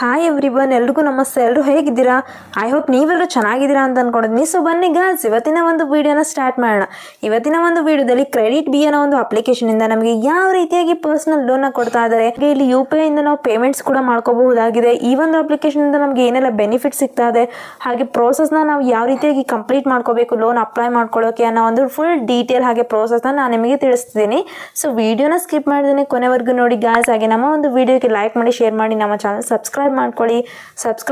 Hi everyone, ಎಲ್ರಿಗೂ ನಮಸ್ತೆ. ಎಲ್ಲರೂ ಹೇಗಿದ್ದೀರಾ? ಐ ಹೋಪ್ ನೀವೆಲ್ಲರೂ ಚೆನ್ನಾಗಿದ್ದೀರಾ ಅಂತ ಅಂದ್ಕೊಂಡಿದ್ದೀನಿ. ಸೊ ಬನ್ನಿ ಗಾಯ್ಸ್, ಇವತ್ತಿನ ಒಂದು ವಿಡಿಯೋನ ಸ್ಟಾರ್ಟ್ ಮಾಡೋಣ. ಇವತ್ತಿನ ಒಂದು ವಿಡಿಯೋದಲ್ಲಿ ಕ್ರೆಡಿಟ್ ಬಿ ಅನ್ನೋ ಒಂದು ಅಪ್ಲಿಕೇಶನಿಂದ ನಮಗೆ ಯಾವ ರೀತಿಯಾಗಿ ಪರ್ಸನಲ್ ಲೋನ್ನ ಕೊಡ್ತಾ ಇದ್ದಾರೆ, ಇಲ್ಲಿ UPI ಇಂದ ನಾವು ಪೇಮೆಂಟ್ಸ್ ಕೂಡ ಮಾಡ್ಕೋಬಹುದಾಗಿದೆ. ಈ ಒಂದು ಅಪ್ಲಿಕೇಶನಿಂದ ನಮಗೆ ಏನೆಲ್ಲ ಬೆನಿಫಿಟ್ ಸಿಗ್ತಾ ಇದೆ, ಹಾಗೆ ಪ್ರೋಸೆಸ್ನ ನಾವು ಯಾವ ರೀತಿಯಾಗಿ ಕಂಪ್ಲೀಟ್ ಮಾಡ್ಕೋಬೇಕು ಲೋನ್ ಅಪ್ಲೈ ಮಾಡ್ಕೊಳ್ಳೋಕೆ ಅನ್ನೋ ಒಂದು ಫುಲ್ ಡೀಟೇಲ್ ಹಾಗೆ ಪ್ರೋಸೆಸ್ನ ನಾನು ನಿಮಗೆ ತಿಳಿಸ್ತಿದ್ದೀನಿ. ಸೊ ವಿಡಿಯೋನ ಸ್ಕಿಪ್ ಮಾಡಿದ್ದೀನಿ, ಕೊನೆವರೆಗೂ ನೋಡಿ ಗಾಯ್ಸ್. ಹಾಗೆ ನಮ್ಮ ಒಂದು ವಿಡಿಯೋಗೆ ಲೈಕ್ ಮಾಡಿ, ಶೇರ್ ಮಾಡಿ, ನಮ್ಮ ಚಾನಲ್ ಸಬ್ಸ್ಕ್ರೈಬ್ ಮಾಡ್ಕೊಳ್ಳಿ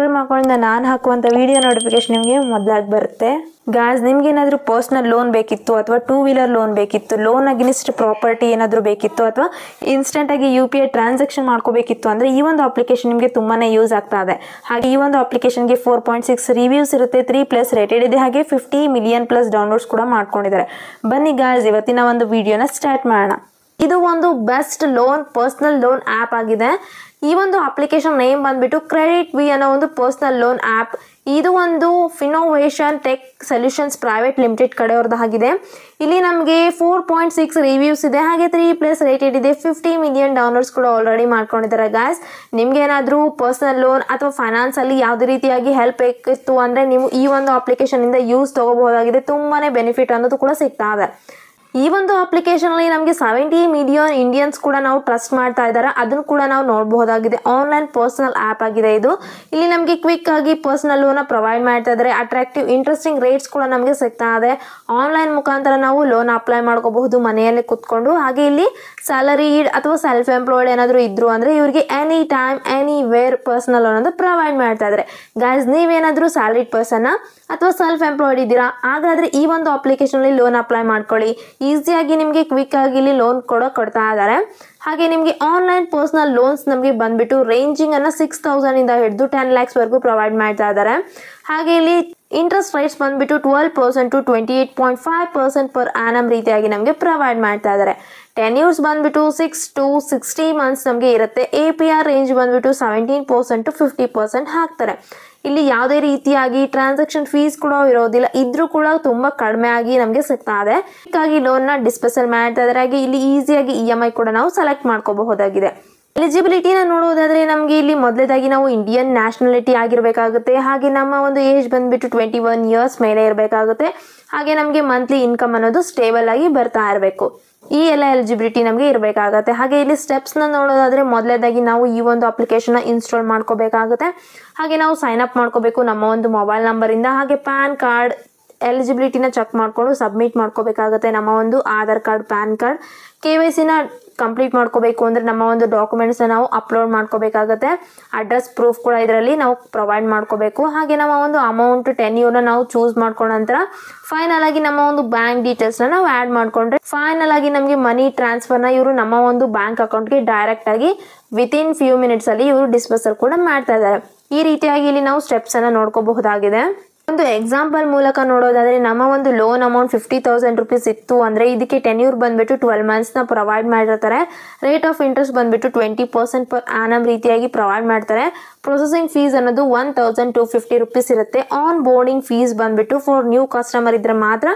ಮಾಡ್ಕೊಳ್ಳಿ. ನಾನು ಹಾಕುವಂಥ ವಿಡಿಯೋ ನೋಟಿಫಿಕೇಶನ್ ನಿಮಗೆ ಮೊದಲಾಗಿ ಬರುತ್ತೆ. ಗಾಯ್ಸ್, ನಿಮ್ಗೆ ಏನಾದರೂ ಪರ್ಸನಲ್ ಲೋನ್ ಬೇಕಿತ್ತು ಅಥವಾ 2 ವೀಲರ್ ಲೋನ್ ಬೇಕಿತ್ತು, ಲೋನ್ ಅಗೇನ್ಸ್ಟ್ ಪ್ರಾಪರ್ಟಿ ಏನಾದರೂ ಬೇಕಿತ್ತು, ಅಥವಾ ಇನ್ಸ್ಟೆಂಟಾಗಿ UPI ಟ್ರಾನ್ಸಾಕ್ಷನ್ ಮಾಡ್ಕೋಬೇಕಿತ್ತು ಅಂದರೆ ಈ ಒಂದು ಅಪ್ಲಿಕೇಶನ್ ನಿಮಗೆ ತುಂಬಾ ಯೂಸ್ ಆಗ್ತಾ ಇದೆ. ಹಾಗೆ ಈ ಒಂದು ಅಪ್ಲಿಕೇಶನ್ಗೆ 4.6 ರಿವ್ಯೂಸ್ ಇರುತ್ತೆ, 3+ ರೇಟೆಡ್ ಇದೆ, ಹಾಗೆ 50 ಮಿಲಿಯನ್+ ಡೌನ್ಲೋಡ್ಸ್ ಕೂಡ ಮಾಡ್ಕೊಂಡಿದ್ದಾರೆ. ಬನ್ನಿ ಗಾಯ್ಸ್, ಇವತ್ತಿನ ಒಂದು ವಿಡಿಯೋನ ಸ್ಟಾರ್ಟ್ ಮಾಡೋಣ. ಇದು ಒಂದು best loan personal loan app ಆಗಿದೆ. ಈ ಒಂದು ಅಪ್ಲಿಕೇಶನ್ ನೇಮ್ ಬಂದ್ಬಿಟ್ಟು ಕ್ರೆಡಿಟ್ ಬಿ ಅನ್ನೋ ಒಂದು ಪರ್ಸನಲ್ ಲೋನ್ ಆ್ಯಪ್. ಇದು ಒಂದು Finnovation tech solutions private limited ಕಡೆಯವ್ರದ್ದಾಗಿದೆ. ಇಲ್ಲಿ ನಮಗೆ 4.6 ರಿವ್ಯೂಸ್ ಇದೆ, ಹಾಗೆ 3+ ರೇಟೆಡ್ ಇದೆ, 50 ಮಿಲಿಯನ್ ಡೌನ್ಲೋಡ್ಸ್ ಕೂಡ ಆಲ್ರೆಡಿ ಮಾಡ್ಕೊಂಡಿದ್ದಾರೆ. ಗಾಯ್ಸ್, ನಿಮ್ಗೆ ಏನಾದರೂ ಪರ್ಸನಲ್ ಲೋನ್ ಅಥವಾ ಫೈನಾನ್ಸಲ್ಲಿ ಯಾವುದೇ ರೀತಿಯಾಗಿ ಹೆಲ್ಪ್ ಬೇಕಿತ್ತು ಅಂದರೆ ನೀವು ಈ ಒಂದು ಅಪ್ಲಿಕೇಶನಿಂದ ಯೂಸ್ ತೊಗೋಬಹುದಾಗಿದೆ. ತುಂಬಾ ಬೆನಿಫಿಟ್ ಅನ್ನೋದು ಕೂಡ ಸಿಗ್ತಾ ಇದೆ. ಈ ಒಂದು ಅಪ್ಲಿಕೇಶನಲ್ಲಿ ನಮಗೆ 70 ಮಿಲಿಯನ್ ಇಂಡಿಯನ್ಸ್ ಕೂಡ ನಾವು ಟ್ರಸ್ಟ್ ಮಾಡ್ತಾ ಇದ್ದಾರೆ, ಅದನ್ನು ಕೂಡ ನಾವು ನೋಡಬಹುದಾಗಿದೆ. ಆನ್ಲೈನ್ ಪರ್ಸನಲ್ ಆ್ಯಪ್ ಆಗಿದೆ ಇದು. ಇಲ್ಲಿ ನಮಗೆ ಕ್ವಿಕ್ ಆಗಿ ಪರ್ಸನಲ್ ಲೋನ್ ಪ್ರೊವೈಡ್ ಮಾಡ್ತಾ ಇದ್ದಾರೆ. ಅಟ್ರಾಕ್ಟಿವ್ ಇಂಟ್ರೆಸ್ಟಿಂಗ್ ರೇಟ್ಸ್ ಕೂಡ ನಮಗೆ ಸಿಗ್ತಾ ಇದೆ. ಆನ್ಲೈನ್ ಮುಖಾಂತರ ನಾವು ಲೋನ್ ಅಪ್ಲೈ ಮಾಡ್ಕೋಬಹುದು ಮನೆಯಲ್ಲೇ ಕುತ್ಕೊಂಡು. ಹಾಗೆ ಇಲ್ಲಿ ಸ್ಯಾಲರಿಡ್ ಅಥವಾ ಸೆಲ್ಫ್ ಎಂಪ್ಲಾಯ್ಡ್ ಏನಾದರೂ ಇದ್ರು ಅಂದರೆ ಇವರಿಗೆ any time anywhere personal loan ಅಂತ ಪ್ರೊವೈಡ್ ಮಾಡ್ತಾ ಇದ್ದಾರೆ. ಗಾಯ್ಸ್, ನೀವೇನಾದರೂ ಸ್ಯಾಲರಿಡ್ ಪರ್ಸನ್ನ ಅಥವಾ ಸೆಲ್ಫ್ ಎಂಪ್ಲಾಯ್ಡ್ ಇದ್ದೀರಾ, ಹಾಗಾದರೆ ಈ ಒಂದು ಅಪ್ಲಿಕೇಶನಲ್ಲಿ ಲೋನ್ ಅಪ್ಲೈ ಮಾಡ್ಕೊಳ್ಳಿ. ಈಸಿಯಾಗಿ ನಿಮಗೆ ಕ್ವಿಕ್ ಆಗಿ ಇಲ್ಲಿ ಲೋನ್ ಕೊಡ್ತಾ ಇದ್ದಾರೆ. ಹಾಗೆ ನಿಮಗೆ ಆನ್ಲೈನ್ ಪರ್ಸನಲ್ ಲೋನ್ಸ್ ನಮಗೆ ಬಂದ್ಬಿಟ್ಟು ರೇಂಜಿಂಗ್ ಅನ್ನು 6,000 ಇಂದ ಹಿಡಿದು 10 lakhs ವರೆಗೂ ಪ್ರೊವೈಡ್ ಮಾಡ್ತಾ ಇದ್ದಾರೆ. ಹಾಗೆ ಇಲ್ಲಿ ಇಂಟ್ರೆಸ್ಟ್ ರೇಟ್ಸ್ ಬಂದ್ಬಿಟ್ಟು 12% to 28.5% ಪರ್ ಆನಮ್ ರೀತಿಯಾಗಿ ನಮಗೆ ಪ್ರೊವೈಡ್ ಮಾಡ್ತಾ ಇದ್ದಾರೆ. ಟೆನ್ಯೂರ್ಸ್ ಬಂದ್ಬಿಟ್ಟು 6 to 60 months ನಮಗೆ ಇರುತ್ತೆ. APR ರೇಂಜ್ ಬಂದ್ಬಿಟ್ಟು 17% to 50% ಹಾಕ್ತಾರೆ. ಇಲ್ಲಿ ಯಾವುದೇ ರೀತಿಯಾಗಿ ಟ್ರಾನ್ಸಾಕ್ಷನ್ ಫೀಸ್ ಕೂಡ ಇರೋದಿಲ್ಲ, ಇದ್ರೂ ಕೂಡ ತುಂಬಾ ಕಡಿಮೆ ಆಗಿ ನಮಗೆ ಸಿಗ್ತಾ ಇದೆ. ಹೀಗಾಗಿ ಲೋನ್ನ ಡಿಸ್ಪೆಸಲ್ ಮಾಡ್ತಾ ಇದ್ದಾರೆ. ಹಾಗೆ ಇಲ್ಲಿ ಈಸಿಯಾಗಿ EMI ಕೂಡ ನಾವು ಸೆಲೆಕ್ಟ್ ಮಾಡ್ಕೋಬಹುದಾಗಿದೆ. ಎಲಿಜಿಬಿಲಿಟಿನ ನೋಡೋದಾದ್ರೆ ನಮಗೆ ಇಲ್ಲಿ ಮೊದಲೇದಾಗಿ ನಾವು ಇಂಡಿಯನ್ ನ್ಯಾಷನಾಲಿಟಿ ಆಗಿರಬೇಕಾಗುತ್ತೆ. ಹಾಗೆ ನಮ್ಮ ಒಂದು ಏಜ್ ಬಂದ್ಬಿಟ್ಟು 21 years ಮೇಲೆ ಇರಬೇಕಾಗುತ್ತೆ. ಹಾಗೆ ನಮಗೆ ಮಂತ್ಲಿ ಇನ್ಕಮ್ ಅನ್ನೋದು ಸ್ಟೇಬಲ್ ಆಗಿ ಬರ್ತಾ ಇರಬೇಕು. ಈ ಎಲ್ಲ ಎಲಿಜಿಬಿಲಿಟಿ ನಮಗೆ ಇರಬೇಕಾಗುತ್ತೆ. ಹಾಗೆ ಇಲ್ಲಿ ಸ್ಟೆಪ್ಸ್ನ ನೋಡೋದಾದ್ರೆ ಮೊದಲೇದಾಗಿ ನಾವು ಈ ಒಂದು ಅಪ್ಲಿಕೇಶನ್ನ ಇನ್ಸ್ಟಾಲ್ ಮಾಡ್ಕೋಬೇಕಾಗುತ್ತೆ. ಹಾಗೆ ನಾವು ಸೈನ್ ಅಪ್ ಮಾಡ್ಕೋಬೇಕು ನಮ್ಮ ಒಂದು ಮೊಬೈಲ್ ನಂಬರಿಂದ. ಹಾಗೆ ಪ್ಯಾನ್ ಕಾರ್ಡ್ ಎಲಿಜಿಬಿಲಿಟಿನ ಚೆಕ್ ಮಾಡಿಕೊಂಡು ಸಬ್ಮಿಟ್ ಮಾಡ್ಕೋಬೇಕಾಗುತ್ತೆ. ನಮ್ಮ ಒಂದು ಆಧಾರ್ ಕಾರ್ಡ್, ಪ್ಯಾನ್ ಕಾರ್ಡ್, KYCನ ಕಂಪ್ಲೀಟ್ ಮಾಡ್ಕೋಬೇಕು ಅಂದರೆ ನಮ್ಮ ಒಂದು ಡಾಕ್ಯುಮೆಂಟ್ಸ್ನ ನಾವು ಅಪ್ಲೋಡ್ ಮಾಡ್ಕೋಬೇಕಾಗುತ್ತೆ. ಅಡ್ರೆಸ್ ಪ್ರೂಫ್ ಕೂಡ ಇದರಲ್ಲಿ ನಾವು ಪ್ರೊವೈಡ್ ಮಾಡ್ಕೋಬೇಕು. ಹಾಗೆ ನಮ್ಮ ಒಂದು ಅಮೌಂಟ್ 10 yearನ ನಾವು ಚೂಸ್ ಮಾಡ್ಕೊಂಡ ನಂತರ ಫೈನಲ್ ಆಗಿ ನಮ್ಮ ಒಂದು ಬ್ಯಾಂಕ್ ಡೀಟೇಲ್ಸ್ನ ನಾವು ಆ್ಯಡ್ ಮಾಡಿಕೊಂಡ್ರೆ ಫೈನಲ್ ಆಗಿ ನಮಗೆ ಮನಿ ಟ್ರಾನ್ಸ್ಫರ್ನ ಇವರು ನಮ್ಮ ಒಂದು ಬ್ಯಾಂಕ್ ಅಕೌಂಟ್ಗೆ ಡೈರೆಕ್ಟ್ ಆಗಿ ವಿತಿನ್ ಫ್ಯೂ ಮಿನಿಟ್ಸ್ ಅಲ್ಲಿ ಇವರು ಡಿಸ್ಪರ್ಸಲ್ ಕೂಡ ಮಾಡ್ತಾ ಇದ್ದಾರೆ. ಈ ರೀತಿಯಾಗಿ ಇಲ್ಲಿ ನಾವು ಸ್ಟೆಪ್ಸ್ ಅನ್ನ ನೋಡ್ಕೋಬಹುದಾಗಿದೆ. ಒಂದು ಎಕ್ಸಾಂಪಲ್ ಮೂಲಕ ನೋಡೋದಾದ್ರೆ ನಮ್ಮ ಒಂದು ಲೋನ್ ಅಮೌಂಟ್ 50,000 rupees ಇತ್ತು ಅಂದ್ರೆ ಇದಕ್ಕೆ ಟೆನ್ಯೂರ್ ಬಂದ್ಬಿಟ್ಟು 12 months ನ ಪ್ರೊವೈಡ್ ಮಾಡಿರ್ತಾರೆ. ರೇಟ್ ಆಫ್ ಇಂಟ್ರೆಸ್ಟ್ ಬಂದ್ಬಿಟ್ಟು 20% ಪರ್ ಆನಮ್ ರೀತಿಯಾಗಿ ಪ್ರೊವೈಡ್ ಮಾಡ್ತಾರೆ. ಪ್ರೊಸೆಸಿಂಗ್ ಫೀಸ್ ಅನ್ನೋದು 1,250 rupees ಇರುತ್ತೆ. ಆನ್ ಬೋರ್ಡಿಂಗ್ ಫೀಸ್ ಬಂದ್ಬಿಟ್ಟು ಫಾರ್ ನ್ಯೂ ಕಸ್ಟಮರ್ ಇದ್ರೆ ಮಾತ್ರ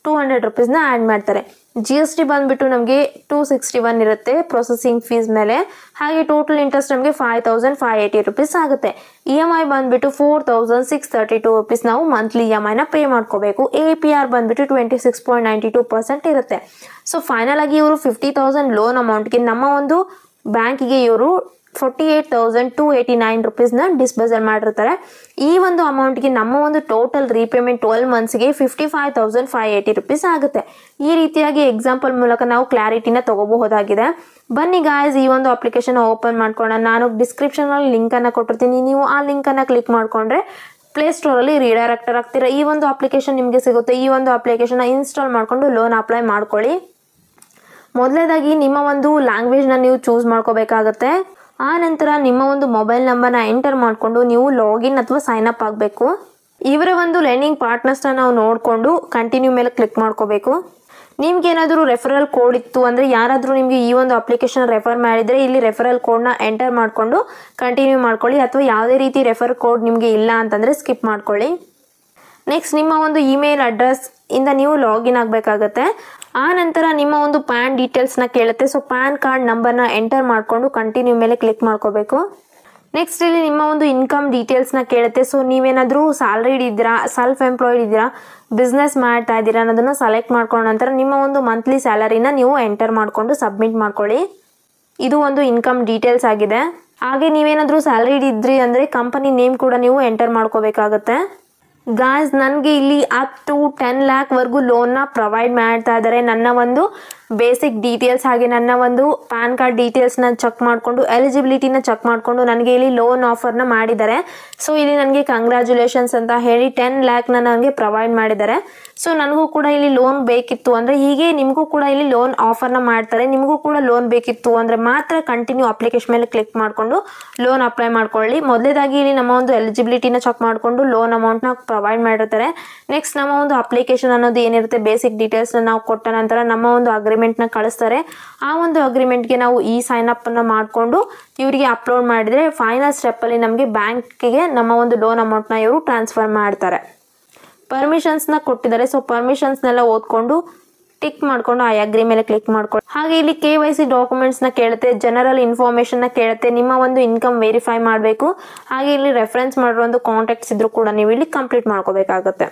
200 rupees ನ ಆ್ಯಡ್ ಮಾಡ್ತಾರೆ. GST ಬಂದ್ಬಿಟ್ಟು ನಮಗೆ 261 ಇರುತ್ತೆ ಪ್ರೊಸೆಸಿಂಗ್ ಫೀಸ್ ಮೇಲೆ. ಹಾಗೆ ಟೋಟಲ್ ಇಂಟ್ರೆಸ್ಟ್ ನಮಗೆ 5,580 rupees ಆಗುತ್ತೆ. EMI ಬಂದ್ಬಿಟ್ಟು 4,632 rupees ನಾವು ಮಂತ್ಲಿ EMIನ ಪೇ ಮಾಡ್ಕೋಬೇಕು. APR ಬಂದ್ಬಿಟ್ಟು 26.92% ಇರುತ್ತೆ. ಸೊ ಫೈನಲ್ ಆಗಿ ಇವರು 50,000 ಲೋನ್ ಅಮೌಂಟ್ಗೆ ನಮ್ಮ ಒಂದು ಬ್ಯಾಂಕಿಗೆ ಇವರು 48,289 rupeesನ ಡಿಸ್ಬರ್ಸಲ್ ಮಾಡಿರ್ತಾರೆ. ಈ ಒಂದು ಅಮೌಂಟ್ಗೆ ನಮ್ಮ ಒಂದು ಟೋಟಲ್ ರೀಪೇಮೆಂಟ್ 12 monthsಗೆ 55,580 rupees ಆಗುತ್ತೆ. ಈ ರೀತಿಯಾಗಿ ಎಕ್ಸಾಂಪಲ್ ಮೂಲಕ ನಾವು ಕ್ಲಾರಿಟಿನ ತಗೋಬಹುದಾಗಿದೆ. ಬನ್ನಿ ಗಾಯ್ಸ್, ಈ ಒಂದು ಅಪ್ಲಿಕೇಶನ್ ಓಪನ್ ಮಾಡ್ಕೊಳ್ಳೋಣ. ನಾನು ಡಿಸ್ಕ್ರಿಪ್ಷನಲ್ಲಿ ಲಿಂಕನ್ನು ಕೊಟ್ಟಿರ್ತೀನಿ, ನೀವು ಆ ಲಿಂಕನ್ನು ಕ್ಲಿಕ್ ಮಾಡಿಕೊಂಡ್ರೆ ಪ್ಲೇಸ್ಟೋರಲ್ಲಿ ರೀಡೈರೆಕ್ಟರ್ ಆಗ್ತೀರಾ. ಈ ಒಂದು ಅಪ್ಲಿಕೇಶನ್ ನಿಮಗೆ ಸಿಗುತ್ತೆ. ಈ ಒಂದು ಅಪ್ಲಿಕೇಶನ್ನ ಇನ್ಸ್ಟಾಲ್ ಮಾಡಿಕೊಂಡು ಲೋನ್ ಅಪ್ಲೈ ಮಾಡ್ಕೊಳ್ಳಿ. ಮೊದಲೇದಾಗಿ ನಿಮ್ಮ ಒಂದು ಲ್ಯಾಂಗ್ವೇಜ್ನ ನೀವು ಚೂಸ್ ಮಾಡ್ಕೋಬೇಕಾಗತ್ತೆ. ಆ ನಂತರ ನಿಮ್ಮ ಒಂದು ಮೊಬೈಲ್ ನಂಬರ್ನ ಎಂಟರ್ ಮಾಡಿಕೊಂಡು ನೀವು ಲಾಗಿನ್ ಅಥವಾ ಸೈನ್ ಅಪ್ ಆಗಬೇಕು. ಇವರ ಒಂದು ಲರ್ನಿಂಗ್ ಪಾರ್ಟ್ನರ್ಸ್ನ ನಾವು ನೋಡಿಕೊಂಡು ಕಂಟಿನ್ಯೂ ಮೇಲೆ ಕ್ಲಿಕ್ ಮಾಡ್ಕೋಬೇಕು. ನಿಮ್ಗೆ ಏನಾದರೂ ರೆಫರಲ್ ಕೋಡ್ ಇತ್ತು ಅಂದರೆ ಯಾರಾದರೂ ನಿಮಗೆ ಈ ಒಂದು ಅಪ್ಲಿಕೇಶನ್ ರೆಫರ್ ಮಾಡಿದರೆ ಇಲ್ಲಿ ರೆಫರಲ್ ಕೋಡ್ನ ಎಂಟರ್ ಮಾಡಿಕೊಂಡು ಕಂಟಿನ್ಯೂ ಮಾಡ್ಕೊಳ್ಳಿ. ಅಥವಾ ಯಾವುದೇ ರೀತಿ ರೆಫರ್ ಕೋಡ್ ನಿಮಗೆ ಇಲ್ಲ ಅಂತಂದರೆ ಸ್ಕಿಪ್ ಮಾಡ್ಕೊಳ್ಳಿ. ನೆಕ್ಸ್ಟ್ ನಿಮ್ಮ ಒಂದು ಇಮೇಲ್ ಅಡ್ರೆಸ್ ಇಂದ ನೀವು ಲಾಗಿನ್ ಆಗಬೇಕಾಗತ್ತೆ. ಆ ನಂತರ ನಿಮ್ಮ ಒಂದು ಪ್ಯಾನ್ ಡೀಟೇಲ್ಸ್ನ ಕೇಳುತ್ತೆ. ಸೊ ಪ್ಯಾನ್ ಕಾರ್ಡ್ ನಂಬರ್ನ ಎಂಟರ್ ಮಾಡಿಕೊಂಡು ಕಂಟಿನ್ಯೂ ಮೇಲೆ ಕ್ಲಿಕ್ ಮಾಡ್ಕೋಬೇಕು. ನೆಕ್ಸ್ಟ್ ಇಲ್ಲಿ ನಿಮ್ಮ ಒಂದು ಇನ್ಕಮ್ ಡೀಟೇಲ್ಸ್ನ ಕೇಳುತ್ತೆ. ಸೊ ನೀವೇನಾದರೂ ಸ್ಯಾಲ್ರಿಡ್ ಇದ್ದೀರಾ, ಸೆಲ್ಫ್ ಎಂಪ್ಲಾಯ್ಡ್ ಇದ್ದೀರಾ, ಬಿಸ್ನೆಸ್ ಮಾಡ್ತಾ ಇದ್ದೀರಾ ಅನ್ನೋದನ್ನು ಸೆಲೆಕ್ಟ್ ಮಾಡ್ಕೊಂಡ ನಂತರ ನಿಮ್ಮ ಒಂದು ಮಂತ್ಲಿ ಸ್ಯಾಲರಿನ ನೀವು ಎಂಟರ್ ಮಾಡಿಕೊಂಡು ಸಬ್ಮಿಟ್ ಮಾಡ್ಕೊಳ್ಳಿ. ಇದು ಒಂದು ಇನ್ಕಮ್ ಡೀಟೇಲ್ಸ್ ಆಗಿದೆ. ಹಾಗೆ ನೀವೇನಾದರೂ ಸ್ಯಾಲ್ರಿಡ್ ಇದ್ರಿ ಅಂದರೆ ಕಂಪನಿ ನೇಮ್ ಕೂಡ ನೀವು ಎಂಟರ್ ಮಾಡ್ಕೋಬೇಕಾಗತ್ತೆ. ಗಾಯ್ಸ್, ನನಗೆ ಇಲ್ಲಿ ಅಪ್ ಟು 10 ಲ್ಯಾಕ್ವರೆಗೂ ಲೋನ್ನ ಪ್ರೊವೈಡ್ ಮಾಡ್ತಾ ಇದ್ದಾರೆ. ನನ್ನ ಒಂದು ಬೇಸಿಕ್ ಡೀಟೇಲ್ಸ್ ಹಾಗೆ ನನ್ನ ಒಂದು ಪ್ಯಾನ್ ಕಾರ್ಡ್ ಡೀಟೇಲ್ಸ್ನ ಚೆಕ್ ಮಾಡಿಕೊಂಡು ಎಲಿಜಿಬಿಲಿಟಿನ ಚೆಕ್ ಮಾಡಿಕೊಂಡು ನನಗೆ ಇಲ್ಲಿ ಲೋನ್ ಆಫರ್ನ ಮಾಡಿದ್ದಾರೆ. ಸೊ ಇಲ್ಲಿ ನನಗೆ ಕಂಗ್ರ್ಯಾಚುಲೇಷನ್ಸ್ ಅಂತ ಹೇಳಿ 10 ಲ್ಯಾಕ್ನ ನನಗೆ ಪ್ರೊವೈಡ್ ಮಾಡಿದ್ದಾರೆ. ಸೊ ನನಗೂ ಕೂಡ ಇಲ್ಲಿ ಲೋನ್ ಬೇಕಿತ್ತು ಅಂದರೆ ಹೀಗೆ ನಿಮಗೂ ಕೂಡ ಇಲ್ಲಿ ಲೋನ್ ಆಫರ್ನ ಮಾಡ್ತಾರೆ. ನಿಮಗೂ ಕೂಡ ಲೋನ್ ಬೇಕಿತ್ತು ಅಂದರೆ ಮಾತ್ರ ಕಂಟಿನ್ಯೂ ಅಪ್ಲಿಕೇಶನ್ ಮೇಲೆ ಕ್ಲಿಕ್ ಮಾಡಿಕೊಂಡು ಲೋನ್ ಅಪ್ಲೈ ಮಾಡ್ಕೊಳ್ಳಿ. ಮೊದಲೇದಾಗಿ ಇಲ್ಲಿ ನಮ್ಮ ಒಂದು ಎಲಿಜಿಬಿಲಿಟಿನ ಚೆಕ್ ಮಾಡಿಕೊಂಡು ಲೋನ್ ಅಮೌಂಟ್ನ ಪ್ರೊವೈಡ್ ಮಾಡಿರ್ತಾರೆ. ನೆಕ್ಸ್ಟ್ ನಮ್ಮ ಒಂದು ಅಪ್ಲಿಕೇಶನ್ ಅನ್ನೋದು ಏನಿರುತ್ತೆ ಬೇಸಿಕ್ ಡೀಟೇಲ್ಸ್ನ ನಾವು ಕೊಟ್ಟ ನಂತರ ನಮ್ಮ ಒಂದು ಅಗ್ರಿಮೆಂಟ್ನ ಕಳಿಸ್ತಾರೆ. ಆ ಒಂದು ಅಗ್ರಿಮೆಂಟ್ಗೆ ನಾವು ಈ ಸೈನ್ ಅಪ್ ಅನ್ನು ಮಾಡಿಕೊಂಡು ಇವರಿಗೆ ಅಪ್ಲೋಡ್ ಮಾಡಿದರೆ ಫೈನಲ್ ಸ್ಟೆಪ್ಪಲ್ಲಿ ನಮಗೆ ಬ್ಯಾಂಕಿಗೆ ನಮ್ಮ ಒಂದು ಲೋನ್ ಅಮೌಂಟ್ನ ಇವರು ಟ್ರಾನ್ಸ್ಫರ್ ಮಾಡ್ತಾರೆ. ಪರ್ಮಿಷನ್ಸ್ನ ಕೊಟ್ಟಿದ್ದಾರೆ. ಸೊ ಪರ್ಮಿಷನ್ಸ್ನೆಲ್ಲ ಓದ್ಕೊಂಡು ಟಿಕ್ ಮಾಡ್ಕೊಂಡು ಆ ಅಗ್ರಿ ಮೇಲೆ ಕ್ಲಿಕ್ ಮಾಡ್ಕೊಳ್ಳಿ. ಹಾಗೆ ಇಲ್ಲಿ KYC ಡಾಕ್ಯುಮೆಂಟ್ಸ್ನ ಕೇಳುತ್ತೆ, ಜನರಲ್ ಇನ್ಫಾರ್ಮೇಷನ್ನ ಕೇಳುತ್ತೆ, ನಿಮ್ಮ ಒಂದು ಇನ್ಕಮ್ ವೆರಿಫೈ ಮಾಡಬೇಕು. ಹಾಗೆ ಇಲ್ಲಿ ರೆಫರೆನ್ಸ್ ಮಾಡಿರೋ ಒಂದು ಕಾಂಟ್ಯಾಕ್ಟ್ಸ್ ಇದ್ರೂ ಕೂಡ ನೀವು ಇಲ್ಲಿ ಕಂಪ್ಲೀಟ್ ಮಾಡ್ಕೋಬೇಕಾಗುತ್ತೆ.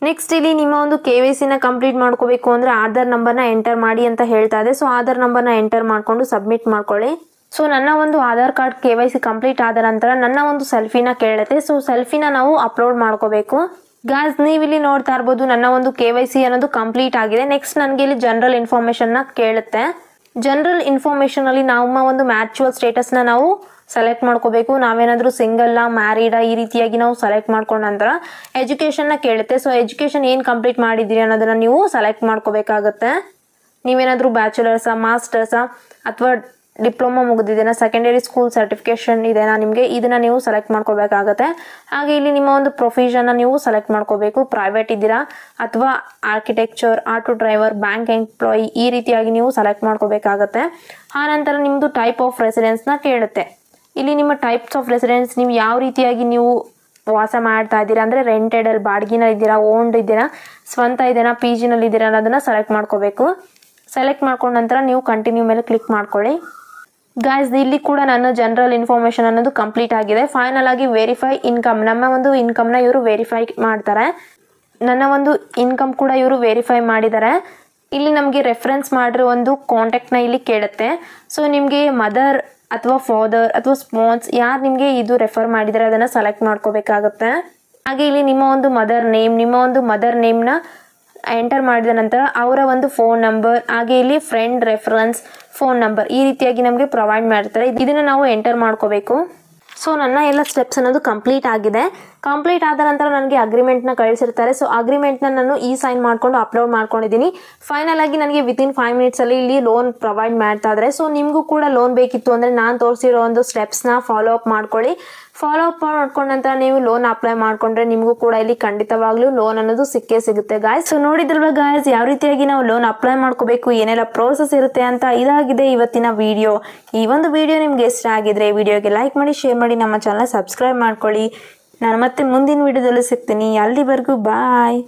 ನೆಕ್ಸ್ಟ್ ಇಲ್ಲಿ ನಿಮ್ಮ ಒಂದು KYCನ ಕಂಪ್ಲೀಟ್ ಮಾಡ್ಕೋಬೇಕು ಅಂದರೆ ಆಧಾರ್ ನಂಬರ್ನ ಎಂಟರ್ ಮಾಡಿ ಅಂತ ಹೇಳ್ತಾ ಇದೆ. ಸೊ ಆಧಾರ್ ನಂಬರ್ನ ಎಂಟರ್ ಮಾಡಿಕೊಂಡು ಸಬ್ಮಿಟ್ ಮಾಡ್ಕೊಳ್ಳಿ. ಸೊ ನನ್ನ ಒಂದು ಆಧಾರ್ ಕಾರ್ಡ್ KYC ಕಂಪ್ಲೀಟ್ ಆದ ನಂತರ ನನ್ನ ಒಂದು ಸೆಲ್ಫಿನ ಕೇಳುತ್ತೆ. ಸೊ ಸೆಲ್ಫಿನ ನಾವು ಅಪ್ಲೋಡ್ ಮಾಡ್ಕೋಬೇಕು. ಗಾಯ್ಸ್, ನೀವಿಲ್ಲಿ ನೋಡ್ತಾ ಇರ್ಬೋದು ನನ್ನ ಒಂದು KYC ಅನ್ನೋದು ಕಂಪ್ಲೀಟ್ ಆಗಿದೆ. ನೆಕ್ಸ್ಟ್ ನನಗೆ ಇಲ್ಲಿ ಜನರಲ್ ಇನ್ಫಾರ್ಮೇಷನ್ನ ಕೇಳುತ್ತೆ. ಜನರಲ್ ಇನ್ಫಾರ್ಮೇಷನಲ್ಲಿ ನಮ್ಮ ಒಂದು ಮ್ಯಾಚುವಲ್ ಸ್ಟೇಟಸ್ನ ನಾವು ಸೆಲೆಕ್ಟ್ ಮಾಡ್ಕೋಬೇಕು. ನಾವೇನಾದರೂ ಸಿಂಗಲ್ಲ, ಮ್ಯಾರಿಡಾ ಈ ರೀತಿಯಾಗಿ ನಾವು ಸೆಲೆಕ್ಟ್ ಮಾಡ್ಕೊಂಡ ನಂತರ ಎಜುಕೇಷನ್ನ ಕೇಳುತ್ತೆ. ಸೊ ಎಜುಕೇಷನ್ ಏನು ಕಂಪ್ಲೀಟ್ ಮಾಡಿದ್ದೀರಿ ಅನ್ನೋದನ್ನು ನೀವು ಸೆಲೆಕ್ಟ್ ಮಾಡ್ಕೋಬೇಕಾಗತ್ತೆ. ನೀವೇನಾದರೂ ಬ್ಯಾಚುಲರ್ಸಾ, ಮಾಸ್ಟರ್ಸಾ ಅಥವಾ ಡಿಪ್ಲೊಮಾ ಮುಗಿದಿದ್ದೇನಾ, ಸೆಕೆಂಡರಿ ಸ್ಕೂಲ್ ಸರ್ಟಿಫಿಕೇಷನ್ ಇದೆನಾ ನಿಮಗೆ, ಇದನ್ನು ನೀವು ಸೆಲೆಕ್ಟ್ ಮಾಡ್ಕೋಬೇಕಾಗತ್ತೆ. ಹಾಗೆ ಇಲ್ಲಿ ನಿಮ್ಮ ಒಂದು ಪ್ರೊಫೆಷನ್ನ ನೀವು ಸೆಲೆಕ್ಟ್ ಮಾಡ್ಕೋಬೇಕು. ಪ್ರೈವೇಟ್ ಇದ್ದೀರಾ ಅಥವಾ architecture, auto driver, bank employee ಈ ರೀತಿಯಾಗಿ ನೀವು ಸೆಲೆಕ್ಟ್ ಮಾಡ್ಕೋಬೇಕಾಗತ್ತೆ. ಆನಂತರ ನಿಮ್ಮದು ಟೈಪ್ ಆಫ್ ರೆಸಿಡೆನ್ಸ್ನ ಕೇಳುತ್ತೆ. ಇಲ್ಲಿ ನಿಮ್ಮ ಟೈಪ್ಸ್ ಆಫ್ ರೆಸಿಡೆನ್ಸ್ ನೀವು ಯಾವ ರೀತಿಯಾಗಿ ನೀವು ವಾಸ ಮಾಡ್ತಾ ಇದ್ದೀರಾ ಅಂದರೆ ರೆಂಟೆಡಲ್ಲಿ, ಬಾಡಿಗೆನಲ್ಲಿ ಇದ್ದೀರಾ, ಓನ್ಡ್ ಇದ್ದೀರಾ, ಸ್ವಂತ ಇದೆನಾ, PG ನಲ್ಲಿ ಇದ್ದೀರಾ ಅನ್ನೋದನ್ನು ಸೆಲೆಕ್ಟ್ ಮಾಡ್ಕೋಬೇಕು. ಸೆಲೆಕ್ಟ್ ಮಾಡ್ಕೊಂಡ ನಂತರ ನೀವು ಕಂಟಿನ್ಯೂ ಮೇಲೆ ಕ್ಲಿಕ್ ಮಾಡ್ಕೊಳ್ಳಿ. ಗಾಯ್ಸ್, ಇಲ್ಲಿ ಕೂಡ ನನ್ನ ಜನರಲ್ ಇನ್ಫಾರ್ಮೇಷನ್ ಅನ್ನೋದು ಕಂಪ್ಲೀಟ್ ಆಗಿದೆ. ಫೈನಲ್ ಆಗಿ ವೆರಿಫೈ ಇನ್ಕಮ್, ನಮ್ಮ ಒಂದು ಇನ್ಕಮ್ನ ಇವರು ವೆರಿಫೈ ಮಾಡ್ತಾರೆ. ನನ್ನ ಒಂದು ಇನ್ಕಮ್ ಕೂಡ ಇವರು ವೆರಿಫೈ ಮಾಡಿದ್ದಾರೆ. ಇಲ್ಲಿ ನಮಗೆ ರೆಫರೆನ್ಸ್ ಮಾಡಿರೋ ಒಂದು ಕಾಂಟ್ಯಾಕ್ಟ್ನ ಇಲ್ಲಿ ಕೇಳುತ್ತೆ. ಸೊ ನಿಮಗೆ ಮದರ್ ಅಥವಾ ಫಾದರ್ ಅಥವಾ ಸ್ಪಾನ್ಸ್ ಯಾರು ನಿಮಗೆ ಇದು ರೆಫರ್ ಮಾಡಿದರೆ ಅದನ್ನು ಸೆಲೆಕ್ಟ್ ಮಾಡ್ಕೋಬೇಕಾಗುತ್ತೆ. ಹಾಗೆ ಇಲ್ಲಿ ನಿಮ್ಮ ಒಂದು ಮದರ್ ನೇಮ್ನ ಎಂಟರ್ ಮಾಡಿದ ನಂತರ ಅವರ ಒಂದು ಫೋನ್ ನಂಬರ್, ಹಾಗೆ ಇಲ್ಲಿ ಫ್ರೆಂಡ್ ರೆಫರೆನ್ಸ್ ಫೋನ್ ನಂಬರ್ ಈ ರೀತಿಯಾಗಿ ನಮಗೆ ಪ್ರೊವೈಡ್ ಮಾಡ್ತಾರೆ. ಇದನ್ನು ನಾವು ಎಂಟರ್ ಮಾಡ್ಕೋಬೇಕು. ಸೊ ನನ್ನ ಎಲ್ಲ ಸ್ಟೆಪ್ಸ್ ಅನ್ನೋದು ಕಂಪ್ಲೀಟ್ ಆಗಿದೆ. ಕಂಪ್ಲೀಟ್ ಆದ ನಂತರ ನನಗೆ ಅಗ್ರಿಮೆಂಟ್ನ ಕಳಿಸಿರ್ತಾರೆ. ಸೊ ಅಗ್ರಿಮೆಂಟ್ನ ನಾನು ಸೈನ್ ಮಾಡಿಕೊಂಡು ಅಪ್ಲೋಡ್ ಮಾಡ್ಕೊಂಡಿದ್ದೀನಿ. ಫೈನಲ್ ಆಗಿ ನನಗೆ ವಿತಿನ್ 5 ಮಿನಿಟ್ಸಲ್ಲಿ ಇಲ್ಲಿ ಲೋನ್ ಪ್ರೊವೈಡ್ ಮಾಡ್ತಾ ಇದ್ದಾರೆ. ಸೊ ನಿಮಗೂ ಕೂಡ ಲೋನ್ ಬೇಕಿತ್ತು ಅಂದರೆ ನಾನು ತೋರಿಸಿರೋ ಒಂದು ಸ್ಟೆಪ್ಸ್ನ ಫಾಲೋ ಅಪ್ ಮಾಡ್ಕೊಳ್ಳಿ. ಫಾಲೋ ಅಪ್ ಮಾಡ್ಕೊಂಡ ನಂತರ ನೀವು ಲೋನ್ ಅಪ್ಲೈ ಮಾಡ್ಕೊಂಡ್ರೆ ನಿಮಗೂ ಕೂಡ ಇಲ್ಲಿ ಖಂಡಿತವಾಗ್ಲೂ ಲೋನ್ ಅನ್ನೋದು ಸಿಕ್ಕೇ ಸಿಗುತ್ತೆ ಗಾಯ್ಸ್. ಸೊ ನೋಡಿದ್ರಲ್ವ ಗಾಯ್ಸ್, ಯಾವ ರೀತಿಯಾಗಿ ನಾವು ಲೋನ್ ಅಪ್ಲೈ ಮಾಡ್ಕೋಬೇಕು, ಏನೆಲ್ಲ ಪ್ರೋಸೆಸ್ ಇರುತ್ತೆ ಅಂತ. ಇದಾಗಿದೆ ಇವತ್ತಿನ ವಿಡಿಯೋ. ಈ ಒಂದು ವಿಡಿಯೋ ನಿಮ್ಗೆ ಇಷ್ಟ ಆಗಿದ್ರೆ ವಿಡಿಯೋಗೆ ಲೈಕ್ ಮಾಡಿ, ಶೇರ್ ಮಾಡಿ, ನಮ್ಮ ಚಾನಲ್ ಸಬ್ಸ್ಕ್ರೈಬ್ ಮಾಡ್ಕೊಳ್ಳಿ. ನಾನು ಮತ್ತೆ ಮುಂದಿನ ವಿಡಿಯೋದಲ್ಲಿ ಸಿಗ್ತೀನಿ. ಅಲ್ಲಿವರೆಗೂ ಬಾಯ್.